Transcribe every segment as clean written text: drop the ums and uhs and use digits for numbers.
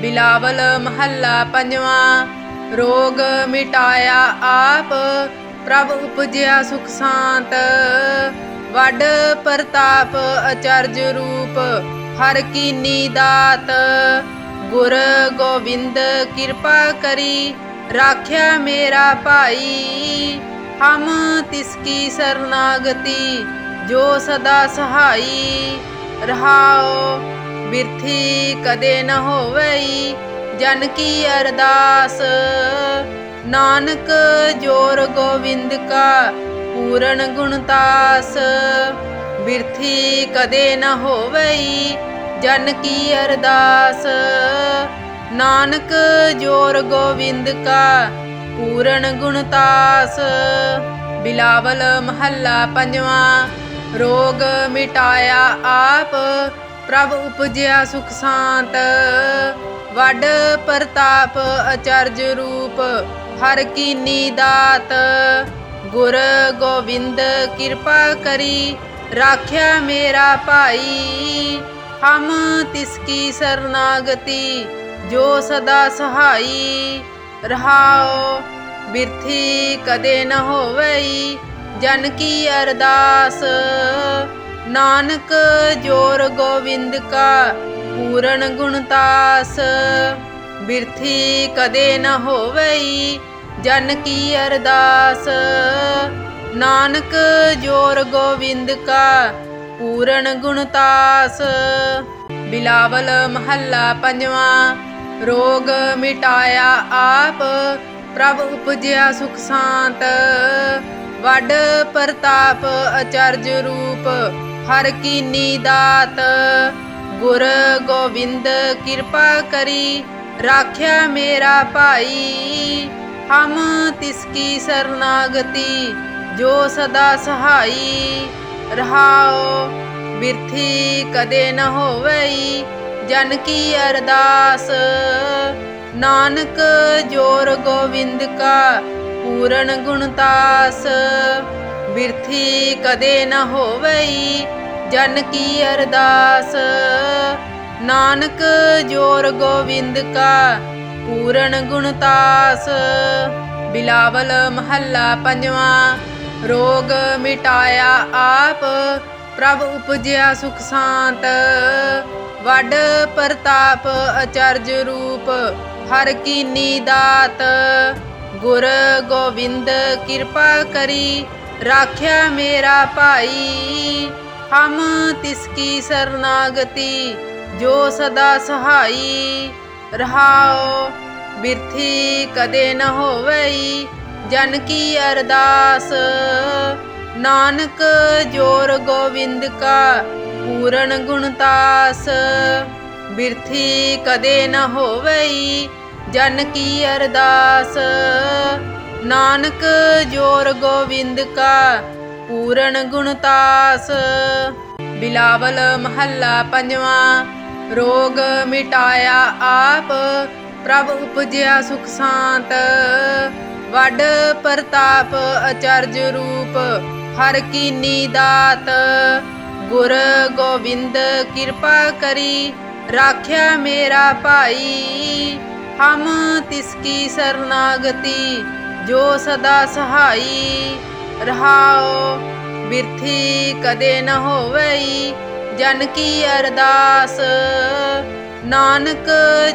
बिलावल महला पंजवा। रोग मिटाया आप प्रभ उपजया सुख शांत। वड प्रताप अचरज रूप हर कीनी दात। गुर गोविंद कृपा करी राख्या मेरा भाई। हम तिसकी शरणागति जो सदा सहाई। रहाओ बिरथी कदे न होवई जन की अरदास। नानक जोर गोविंद का पूर्ण गुणतास। बिरथी कदे न होवई जन की अरदास। नानक जोर गोविंद का पूर्ण गुणतास। बिलावल महला पंजवा। रोग मिटाया आप प्रभ उपजया सुख शांत। वड प्रताप अचरज रूप हर कीनी दात। गुर गोविंद कृपा करी राख्या मेरा भाई। हम तिसकी शरणागति जो सदा सहाई। रहाओ बिरथी कदे न होवई जन की अरदास। नानक जोर गोविंद का पूर्ण गुणतास। बिरथी कदे न होवई जन की अरदास। नानक जोर गोविंद का पूर्ण गुणतास। बिलावल महला पंजवा। रोग मिटाया आप प्रभ उपजया सुख शांत। वड प्रताप अचरज रूप हर कीनी दात। गुर गोविंद कृपा करी राख्या मेरा भाई। हम तिसकी शरणागति जो सदा सहाई। रहाओ बिरथी कदे न होवई जन की अरदास। नानक जोर गोविंद का पूर्ण गुणतास। बिरथी कदे न होवई जन की अरदास। नानक जोर गोविंद का पूर्ण गुणतास। बिलावल महला पंजवा। रोग मिटाया आप प्रभ उपजया सुख शांत। वड प्रताप अचरज रूप हर कीनी दात। गुर गोविंद कृपा करी राख्या मेरा भाई। हम तिसकी शरणागति जो सदा सहाई। रहाओ बिरथी कदे न होवई जन की अरदास। नानक जोर गोविंद का पूर्ण गुणतास। बिरथी कदे न होवई जन की अरदास। नानक जोर गोविंद का पूर्ण गुणतास। बिलावल महला पंजवा। रोग मिटाया आप प्रभ उपजया सुख शांत। वड प्रताप अचरज रूप हर कीनी दात। गुर गोविंद कृपा करी राख्या मेरा भाई। हम तिसकी शरणागति जो सदा सहाई। रहाओ बिरथी कदे न होवई जन की अरदास। नानक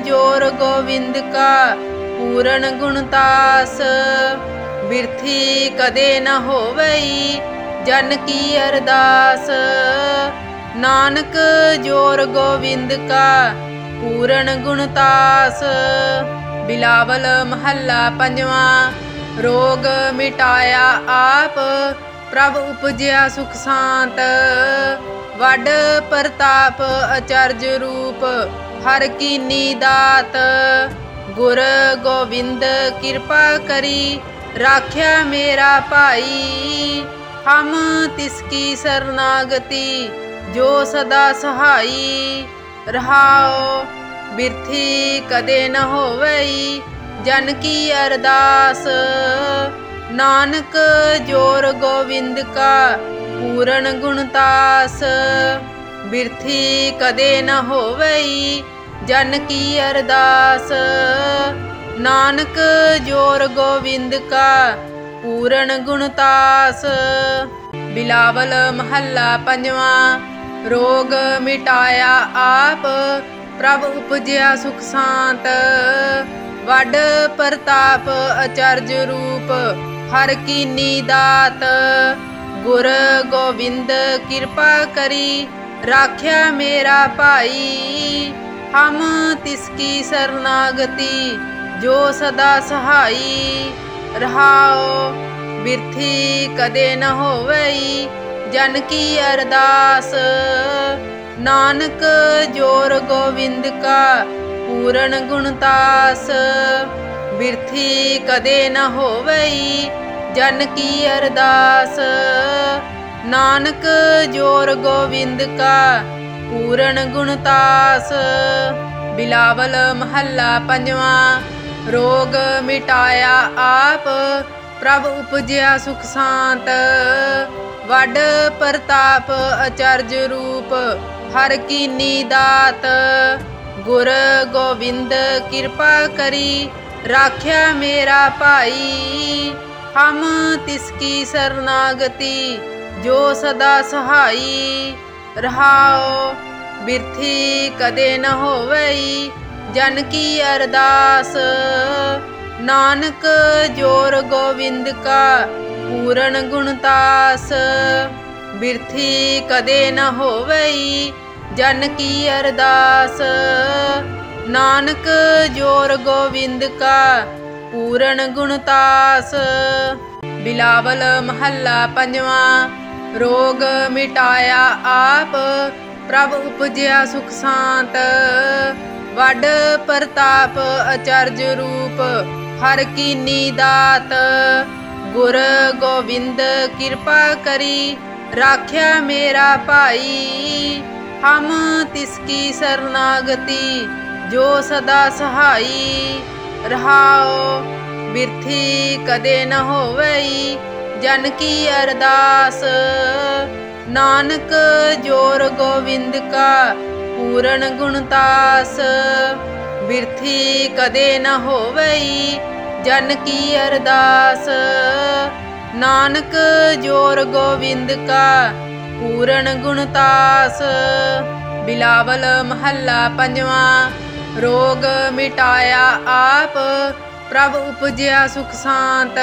जोर गोविंद का पूर्ण गुणतास। बिरथी कदे न होवई जन की अरदास। नानक जोर गोविंद का पूर्ण गुणतास। बिलावल महला पंजवा। रोग मिटाया आप प्रभ उपजया सुख शांत। वड प्रताप अचरज रूप हर कीनी दात। गुर गोविंद कृपा करी राख्या मेरा भाई। हम तिसकी शरणागति जो सदा सहाई। रहाओ बिरथी कदे न होवई जन की अरदास। नानक जोर गोविंद का पूर्ण गुणतास। बिरथी कदे न होवई जन की अरदास। नानक जोर गोविंद का पूर्ण गुणतास। बिलावल महला पंजवा। रोग मिटाया आप प्रभ उपजया सुख शांत। वड प्रताप अचर्य रूप हर कीनी दात। गुर गोविंद कृपा करी राख्या मेरा भाई। हम तिसकी शरणागति जो सदा सहाई। रहाओ बिरथी कदे न होवई जन की अरदास। नानक जोर गोविंद का पूर्ण गुणतास। बिरथी कदे न होवई जन की अरदास। नानक जोर गोविंद का पूर्ण गुणतास। बिलावल महला पंजवा। रोग मिटाया आप प्रभ उपजया सुख शांत। वड प्रताप अचर्य रूप हर कीनी दात। गुर गोविंद कृपा करी राख्या मेरा भाई। हम तिसकी शरणागति जो सदा सहाई। रहाओ बिरथी कदे न होवई जन की अरदास। नानक जोर गोविंद का पूर्ण गुणतास। बिरथी कदे न होवई जन की अरदास। नानक जोर गोविंद का पूर्ण गुणतास। बिलावल महला पंजवा। रोग मिटाया आप प्रभ उपजया सुख शांत। वड प्रताप अचर्य रूप हर कीनी दात। गुर गोविंद कृपा करी राख्या मेरा भाई। हम तिसकी शरणागति जो सदा सहाई। रहाओ बिरथी कदे न होवई जन की अरदास। नानक जोर गोविंद का पूर्ण गुणतास। बिरथी कदे न होवई जन की अरदास। नानक जोर गोविंद का पूर्ण गुणतास। बिलावल महला पंजवा। रोग मिटाया आप प्रभ उपजया सुख शांत।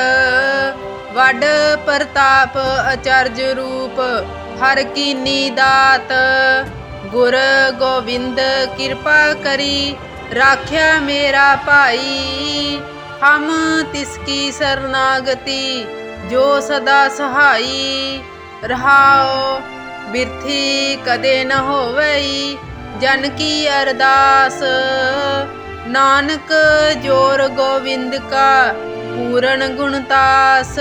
वड प्रताप अचर्य रूप हर कीनी दात। गुर गोविंद कृपा करी राख्या मेरा भाई। हम तिसकी शरणागति जो सदा सहाई। रहाओ बिरथी कदे न होवई जन की अरदास। नानक जोर गोविंद का पूर्ण गुणतास।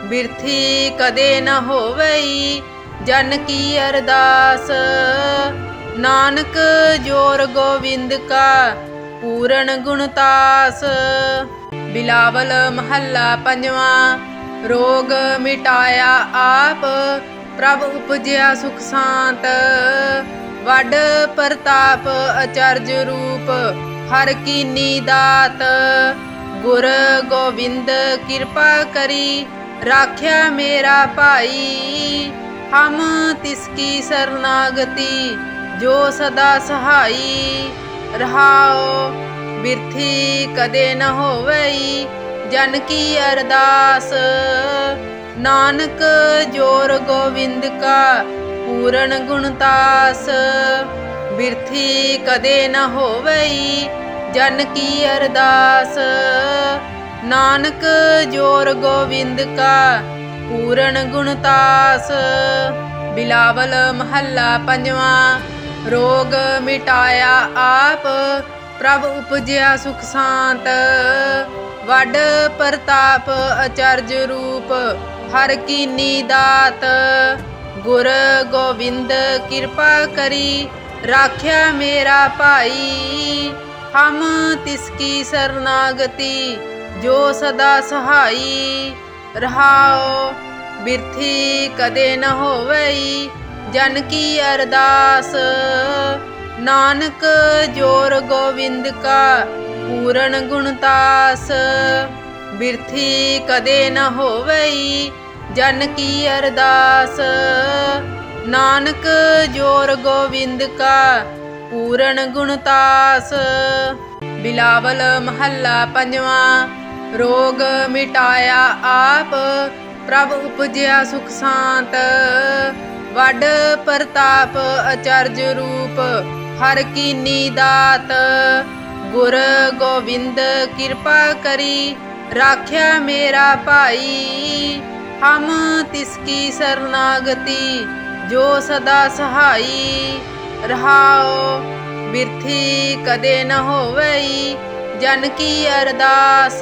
बिरथी कदे न होवई जन की अरदास। नानक जोर गोविंद का पूर्ण गुणतास। बिलावल महला पंजवा। रोग मिटाया आप प्रभ उपजया सुख शांत। वड प्रताप अचर्य रूप हर कीनी दात। गुर गोविंद कृपा करी राख्या मेरा भाई। हम तिसकी शरणागति जो सदा सहाई। रहाओ बिरथी कदे न होवई जन की अरदास। नानक जोर गोविंद का पूर्ण गुणतास। बिरथी कदे न होवई जन की अरदास। नानक जोर गोविंद का पूर्ण गुणतास। बिलावल महला पंजवा। रोग मिटाया आप प्रभ उपजया सुख शांत। वड प्रताप अचर्य रूप हर कीनी दात। गुर गोविंद कृपा करी राख्या मेरा भाई। हम तिसकी शरणागति जो सदा सहाई। रहाओ बिरथी कदे न होवई जन की अरदास। नानक जोर गोविंद का पूरन गुणतास। बिरथी कदे न होवई जन की अरदास। नानक जोर गोविंद का पूरन गुणतास। बिलावल महला पंजवा। रोग मिटाया आप प्रभ उपजया सुख शांत। वड प्रताप अचर्य रूप हर कीनी दात। गुर गोविंद कृपा करी राख्या मेरा भाई। हम तिसकी शरणागति जो सदा सहाई। रहाओ बिरथी कदे न होवई जन की अरदास।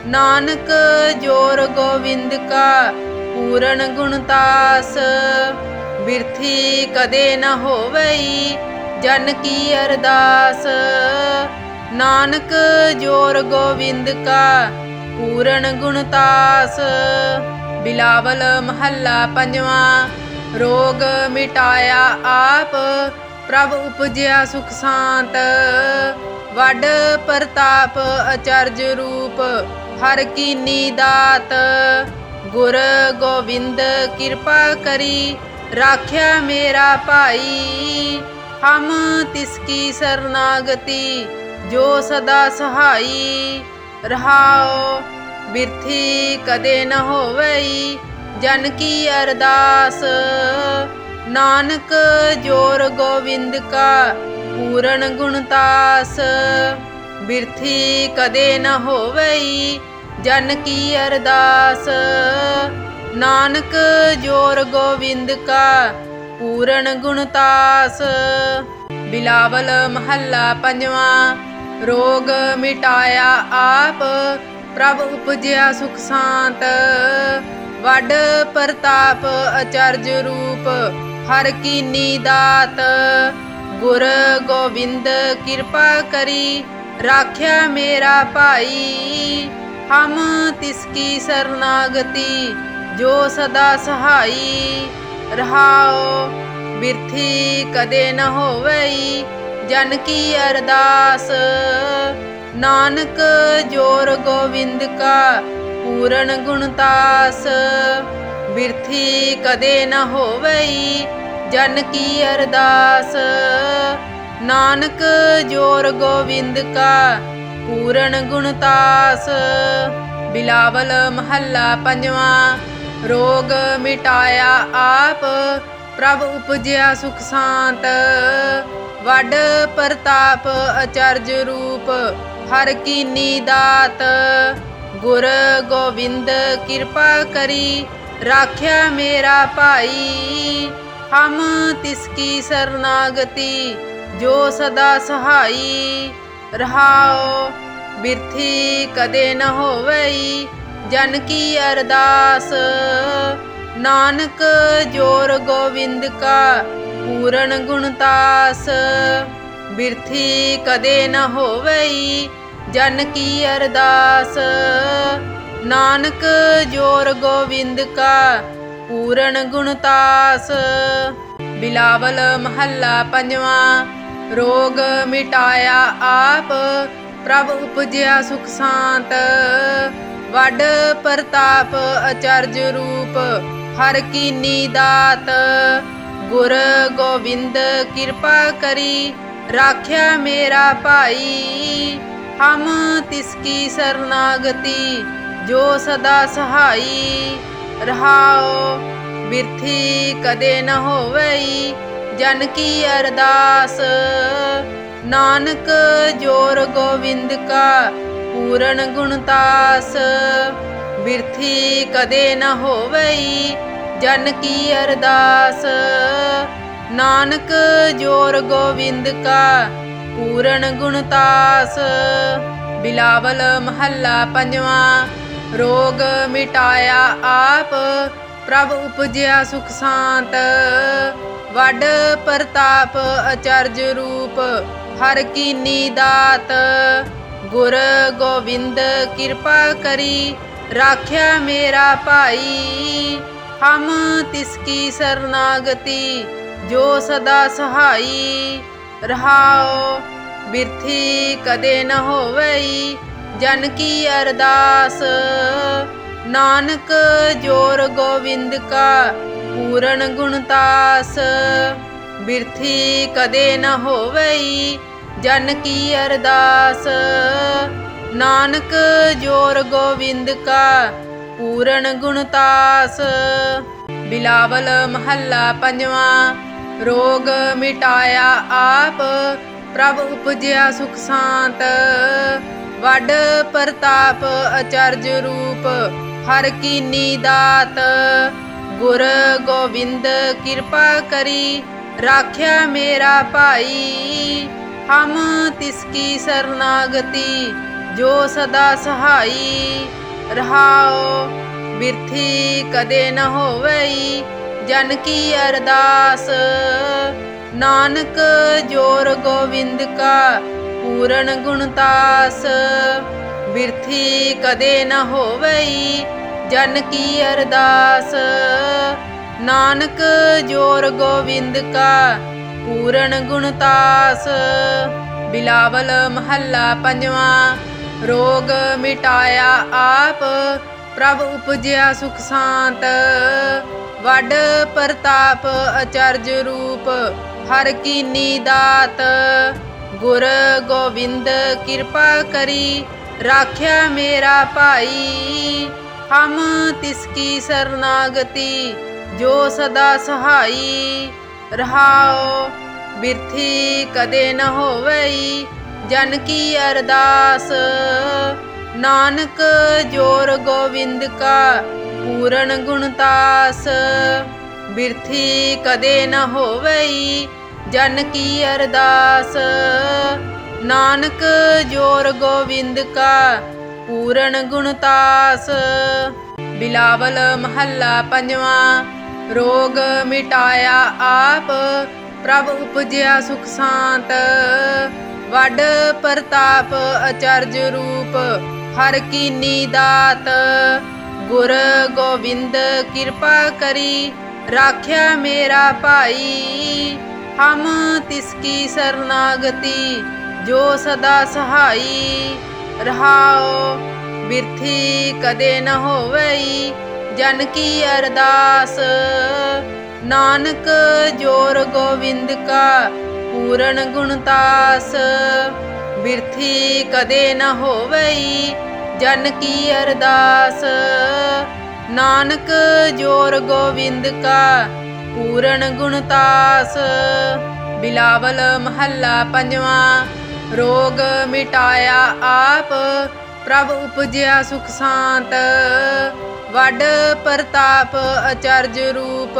नानक जोर गोविंद का पूरन गुणतास। बिरथी कदे न होवई जन की अरदास। नानक जोर गोविंद का पूरन गुणतास। बिलावल महला पंजवा। रोग मिटाया आप प्रभ उपजया सुख शांत। वड प्रताप अचर्य रूप हर कीनी दात। गुर गोविंद कृपा करी राख्या मेरा भाई। हम तिसकी शरणागति जो सदा सहाई। रहाओ बिरथी कदे न होवई जन की अरदास। नानक जोर गोविंद का पूरन गुणतास। बिरथी कदे न होवई जन की अरदास। नानक जोर गोविंद का पूरन गुणतास। बिलावल महला पंजवा। रोग मिटाया आप प्रभ उपजया सुख शांत। वड प्रताप अचर्य रूप हर कीनी दात। गुर गोविंद कृपा करी राख्या मेरा भाई। हम तिसकी शरणागति जो सदा सहाई। रहाओ बिरथी कदे न होवई जन की अरदास। नानक जोर गोविंद का पूरन गुणतास। बिरथी कदे न होवई जन की अरदास। नानक जोर गोविंद का पूरन गुणतास। बिलावल महला पंजवा। रोग मिटाया आप प्रभ उपजया सुख शांत। वड प्रताप अचर्य रूप हर कीनी दात। गुर गोविंद कृपा करी राख्या मेरा भाई। हम तिसकी शरणागति जो सदा सहाई। रहाओ बिरथी कदे न होवई जन की अरदास। नानक जोर गोविंद का पूरन गुणतास। बिरथी कदे न होवई जन की अरदास। नानक जोर गोविंद का पूरन गुणतास। बिलावल महला पंजवा। रोग मिटाया आप प्रभ उपजया सुख शांत। वड प्रताप अचर्य रूप हर कीनी दात। गुर गोविंद कृपा करी राख्या मेरा भाई। हम तिसकी शरणागति जो सदा सहाई। रहाओ बिरथी कदे न होवई जन की अरदास। नानक जोर गोविंद का पूरन गुणतास। बिरथी कदे न होवई जन की अरदास। नानक जोर गोविंद का पूरन गुणतास। बिलावल महला पंजवा। रोग मिटाया आप प्रभ उपजया सुख शांत। वड प्रताप अचर्य रूप हर कीनी दात। गुर गोविंद कृपा करी राख्या मेरा भाई। हम तिसकी शरणागति ਜੋ ਸਦਾ ਸਹਾਈ। ਰਹਾਉ ਬਿਰਥੀ ਕਦੇ ਨ ਹੋਵਈ ਜਨ ਕੀ ਅਰਦਾਸ। ਨਾਨਕ ਜੋਰ ਗੋਵਿੰਦ ਕਾ ਪੂਰਨ ਗੁਣਤਾਸ। ਬਿਰਥੀ ਕਦੇ ਨ ਹੋਵਈ ਜਨ ਕੀ ਅਰਦਾਸ। ਨਾਨਕ ਜੋਰ ਗੋਵਿੰਦ ਕਾ ਪੂਰਨ ਗੁਣਤਾਸ। ਬਿਲਾਵਲ ਮਹੱਲਾ ਪੰਜਵਾਂ। ਰੋਗ ਮਿਟਾਇਆ ਆਪ ਪ੍ਰਭ ਉਪਜਿਆ ਸੁਖ ਸਾਂਤ। ਵੱਡ ਪ੍ਰਤਾਪ ਅਚਰਜ ਰੂਪ ਹਰ ਕੀਨੀ ਦਾਤ। ਗੁਰ ਗੋਬਿੰਦ ਕਿਰਪਾ ਕਰੀ ਰਾਖਿਆ ਮੇਰਾ ਭਾਈ। ਹਮ ਤਿਸ ਕੀ ਸਰਨਾਗਤੀ ਜੋ ਸਦਾ ਸਹਾਈ। ਰਹਾਉ ਬਿਰਥੀ ਕਦੇ ਨ ਹੋਵਈ ਜਨ ਕੀ ਅਰਦਾਸ। ਨਾਨਕ ਜੋਰ ਗੋਵਿੰਦ ਕਾ ਪੂਰਨ ਗੁਣਤਾਸ। ਬਿਰਥੀ ਕਦੇ ਨ ਹੋਵਈ ਜਨ ਕੀ ਅਰਦਾਸ। ਨਾਨਕ ਜੋਰ ਗੋਵਿੰਦ ਕਾ ਪੂਰਨ ਗੁਣਤਾਸ। ਬਿਲਾਵਲ ਮਹੱਲਾ ਪੰਜਵਾਂ। ਰੋਗ ਮਿਟਾਇਆ ਆਪ ਪ੍ਰਭ ਉਪਜਿਆ ਸੁਖ ਸਾਂਤ। ਵੱਡ ਪ੍ਰਤਾਪ ਅਚਰਜ ਰੂਪ ਹਰ ਕੀਨੀ ਦਾਤ। ਗੁਰ ਗੋਬਿੰਦ ਕਿਰਪਾ ਕਰੀ ਰਾਖਿਆ ਮੇਰਾ ਭਾਈ। ਹਮ ਤਿਸ ਕੀ ਸਰਨਾਗਤੀ ਜੋ ਸਦਾ ਸਹਾਈ। ਰਹਾਉ ਬਿਰਥੀ ਕਦੇ ਨ ਹੋਵਈ ਜਨ ਕੀ ਅਰਦਾਸ। ਨਾਨਕ ਜੋਰ ਗੋਵਿੰਦ ਕਾ ਪੂਰਨ ਗੁਣਤਾਸ। ਬਿਰਥੀ ਕਦੇ ਨ ਹੋਵਈ ਜਨ ਕੀ ਅਰਦਾਸ। ਨਾਨਕ ਜੋਰ ਗੋਵਿੰਦ ਕਾ ਪੂਰਨ ਗੁਣਤਾਸ। ਬਿਲਾਵਲ ਮਹੱਲਾ ਪੰਜਵਾਂ। ਰੋਗ ਮਿਟਾਇਆ ਆਪ ਪ੍ਰਭ ਉਪਜਿਆ ਸੁਖ ਸਾਂਤ। ਵੱਡ ਪ੍ਰਤਾਪ ਅਚਰਜ ਰੂਪ ਹਰ ਕੀਨੀ ਦਾਤ। ਗੁਰ ਗੋਬਿੰਦ ਕਿਰਪਾ ਕਰੀ ਰਾਖਿਆ ਮੇਰਾ ਭਾਈ। ਹਮ ਤਿਸ ਕੀ ਸਰਨਾਗਤੀ ਜੋ ਸਦਾ ਸਹਾਈ। ਰਹਾਉ ਬਿਰਥੀ ਕਦੇ ਨ ਹੋਵਈ ਜਨ ਕੀ ਅਰਦਾਸ। ਨਾਨਕ ਜੋਰ ਗੋਵਿੰਦ ਕਾ ਪੂਰਨ ਗੁਣਤਾਸ। ਬਿਰਥੀ ਕਦੇ ਨ ਹੋਵਈ ਜਨ ਕੀ ਅਰਦਾਸ। ਨਾਨਕ ਜੋਰ ਗੋਵਿੰਦ ਕਾ ਪੂਰਨ ਗੁਣਤਾਸ। ਬਿਲਾਵਲ ਮਹੱਲਾ ਪੰਜਵਾਂ। ਰੋਗ ਮਿਟਾਇਆ ਆਪ ਪ੍ਰਭ ਉਪਜਿਆ ਸੁਖ ਸਾਂਤ। ਵੱਡ ਪ੍ਰਤਾਪ ਅਚਰਜ ਰੂਪ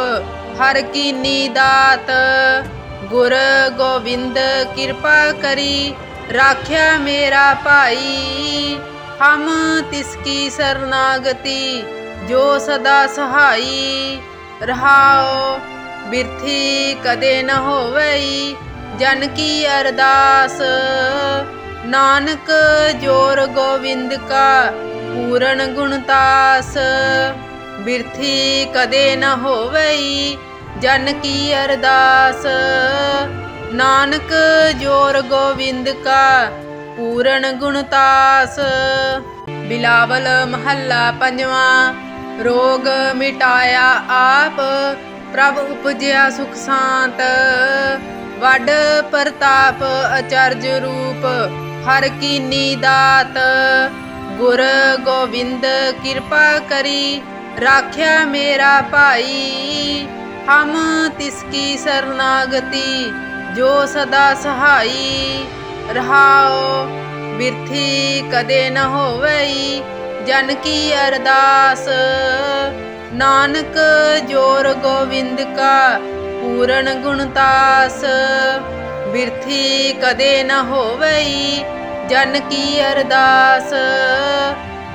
ਹਰ ਕੀਨੀ ਦਾਤ। ਗੁਰ ਗੋਬਿੰਦ ਕਿਰਪਾ ਕਰੀ ਰਾਖਿਆ ਮੇਰਾ ਭਾਈ। ਹਮ ਤਿਸ ਕੀ ਸਰਨਾਗਤੀ ਜੋ ਸਦਾ ਸਹਾਈ। ਰਹਾਉ ਬਿਰਥੀ ਕਦੇ ਨ ਹੋਵਈ ਜਨ ਕੀ ਅਰਦਾਸ। ਨਾਨਕ ਜੋਰ ਗੋਵਿੰਦ ਕਾ ਪੂਰਨ ਗੁਣਤਾਸ। ਬਿਰਥੀ ਕਦੇ ਨ ਹੋਵਈ ਜਨ ਕੀ ਅਰਦਾਸ। ਨਾਨਕ ਜੋਰ ਗੋਵਿੰਦ ਕਾ ਪੂਰਨ ਗੁਣਤਾਸ। ਬਿਲਾਵਲ ਮਹੱਲਾ ਪੰਜਵਾਂ। ਰੋਗ ਮਿਟਾਇਆ ਆਪ ਪ੍ਰਭ ਉਪਜਿਆ ਸੁਖ ਸਾਂਤ। ਵੱਡ ਪ੍ਰਤਾਪ ਅਚਰਜ ਰੂਪ ਹਰ ਕੀਨੀ ਦਾਤ। ਗੁਰ ਗੋਬਿੰਦ ਕਿਰਪਾ ਕਰੀ ਰਾਖਿਆ ਮੇਰਾ ਭਾਈ। ਹਮ ਤਿਸ ਕੀ ਸਰਨਾਗਤੀ ਜੋ ਸਦਾ ਸਹਾਈ। ਰਹਾਉ ਬਿਰਥੀ ਕਦੇ ਨ ਹੋਵਈ ਜਨ ਕੀ ਅਰਦਾਸ। ਨਾਨਕ ਜੋਰ ਗੋਵਿੰਦ ਕਾ ਪੂਰਨ ਗੁਣਤਾਸ। ਬਿਰਥੀ ਕਦੇ ਨ ਹੋਵਈ ਜਨ ਕੀ ਅਰਦਾਸ।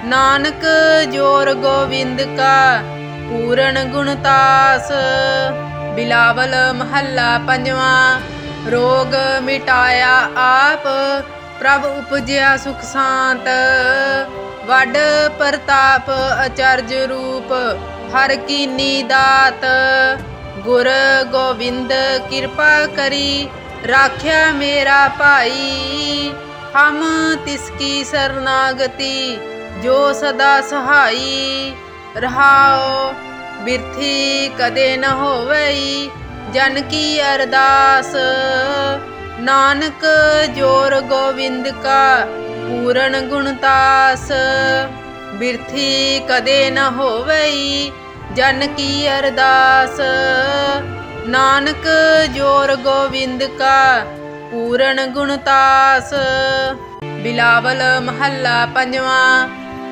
ਨਾਨਕ ਜੋਰ ਗੋਵਿੰਦ ਕਾ ਪੂਰਨ ਗੁਣਤਾਸ। ਬਿਲਾਵਲ ਮਹੱਲਾ ਪੰਜਵਾਂ। ਰੋਗ ਮਿਟਾਇਆ ਆਪ ਪ੍ਰਭ ਉਪਜਿਆ ਸੁਖ ਸਾਂਤ। ਵੱਡ ਪ੍ਰਤਾਪ ਅਚਰਜ ਰੂਪ ਹਰ ਕੀਨੀ ਦਾਤ। गुर गोविंद कृपा करी राख्या मेरा भाई। हम तिसकी शरणागति जो सदा सहाई। रहाओ बिरथी कदे न होवई जन की अरदास। नानक जोर गोविंद का पूर्ण गुणतास। बिरथी कदे न होवई जन की अरदास। नानक जोर गोविंद का पूर्ण गुणतास। बिलावल महला पंजवा।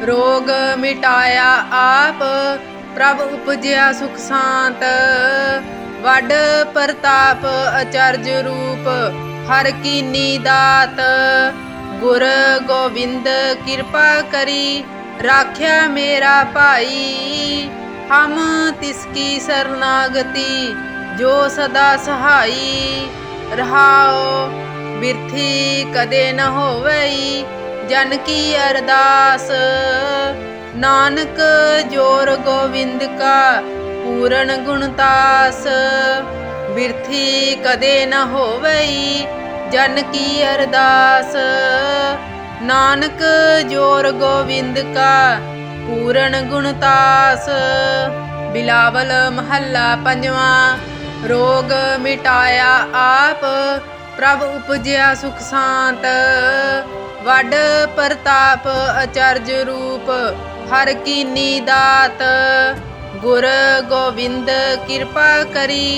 रोग मिटाया आप प्रभ उपजया सुख शांत। वड प्रताप अचरज रूप हर कीनी दात। गुर गोविंद कृपा करी राख्या मेरा भाई। हम तिसकी शरणागति जो सदा सहाई। रहाओ बिरथी कदे न होवई जन की अरदास। नानक जोर गोविंद का पूर्ण गुणतास। बिरथी कदे न होवई जन की अरदास। नानक जोर गोविंद का पूर्ण गुणतास। बिलावल महला पंजवा। रोग मिटाया आप प्रभ उपजया सुख शांत। वड प्रताप अचरज रूप हर कीनी दात। गुर गोविंद कृपा करी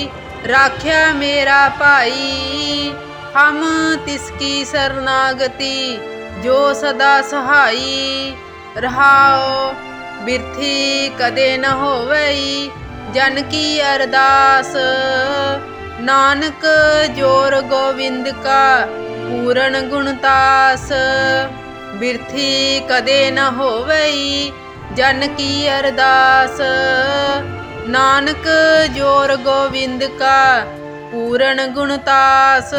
राख्या मेरा भाई। हम तिसकी शरणागति जो सदा सहाई। रहाओ बिरथी कदे न होवई जन की अरदास। नानक जोर गोविंद का पूर्ण गुणतास। बिरथी कदे न होवई जन की अरदास। नानक जोर गोविंद का पूर्ण गुणतास।